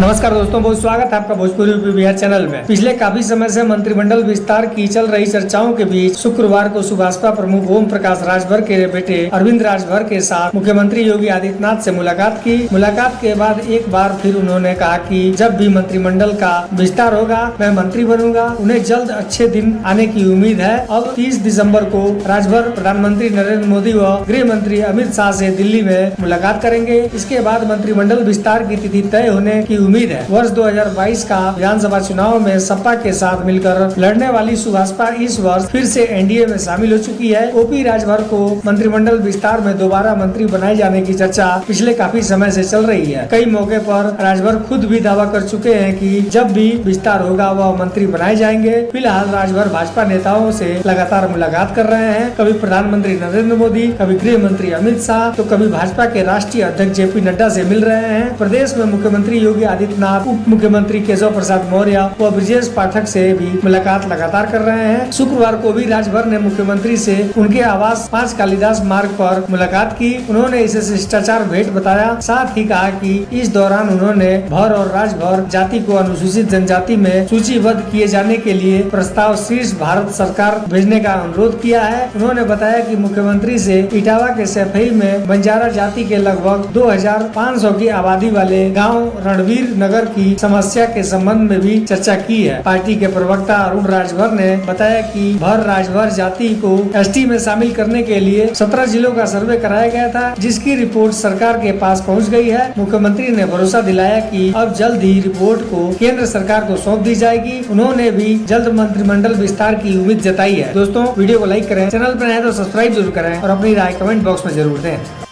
नमस्कार दोस्तों, बहुत स्वागत है आपका भोजपुरी यूपी बिहार चैनल में। पिछले काफी समय से मंत्रिमंडल विस्तार की चल रही चर्चाओं के बीच शुक्रवार को सुभाषपा प्रमुख ओम प्रकाश राजभर के बेटे अरविंद राजभर के साथ मुख्यमंत्री योगी आदित्यनाथ से मुलाकात की। मुलाकात के बाद एक बार फिर उन्होंने कहा कि जब भी मंत्रिमंडल का विस्तार होगा मैं मंत्री बनूंगा। उन्हें जल्द अच्छे दिन आने की उम्मीद है। अब 30 दिसम्बर को राजभर प्रधानमंत्री नरेंद्र मोदी व गृह मंत्री अमित शाह से दिल्ली में मुलाकात करेंगे। इसके बाद मंत्रिमंडल विस्तार की तिथि तय होने की उम्मीद है। वर्ष 2022 का विधानसभा चुनाव में सपा के साथ मिलकर लड़ने वाली सुभाषपा इस वर्ष फिर से एनडीए में शामिल हो चुकी है। ओपी राजभर को मंत्रिमंडल विस्तार में दोबारा मंत्री बनाए जाने की चर्चा पिछले काफी समय से चल रही है। कई मौके पर राजभर खुद भी दावा कर चुके हैं कि जब भी विस्तार होगा वह मंत्री बनाए जाएंगे। फिलहाल राजभर भाजपा नेताओं से लगातार मुलाकात कर रहे हैं। कभी प्रधानमंत्री नरेंद्र मोदी, कभी गृह मंत्री अमित शाह, तो कभी भाजपा के राष्ट्रीय अध्यक्ष जेपी नड्डा से मिल रहे हैं। प्रदेश में मुख्यमंत्री योगी आदित्यनाथ, उप मुख्यमंत्री केशव प्रसाद मौर्य व ब्रजेश पाठक से भी मुलाकात लगातार कर रहे हैं। शुक्रवार को भी राजभर ने मुख्यमंत्री से उनके आवास 5 कालिदास मार्ग पर मुलाकात की। उन्होंने इसे शिष्टाचार भेंट बताया। साथ ही कहा कि इस दौरान उन्होंने भर और राजभर जाति को अनुसूचित जनजाति में सूचीबद्ध किए जाने के लिए प्रस्ताव शीर्ष भारत सरकार भेजने का अनुरोध किया है। उन्होंने बताया कि मुख्यमंत्री से इटावा के सैफई में बंजारा जाति के लगभग 2500 की आबादी वाले गाँव रणवीर नगर की समस्या के संबंध में भी चर्चा की है। पार्टी के प्रवक्ता अरुण राजभर ने बताया कि भर राजभर जाति को एसटी में शामिल करने के लिए 17 जिलों का सर्वे कराया गया था, जिसकी रिपोर्ट सरकार के पास पहुंच गई है। मुख्यमंत्री ने भरोसा दिलाया कि अब जल्द ही रिपोर्ट को केंद्र सरकार को सौंप दी जाएगी। उन्होंने भी जल्द मंत्रिमंडल विस्तार की उम्मीद जताई है। दोस्तों, वीडियो को लाइक करें, चैनल पर नए तो सब्सक्राइब जरूर करें और अपनी राय कमेंट बॉक्स में जरूर दें।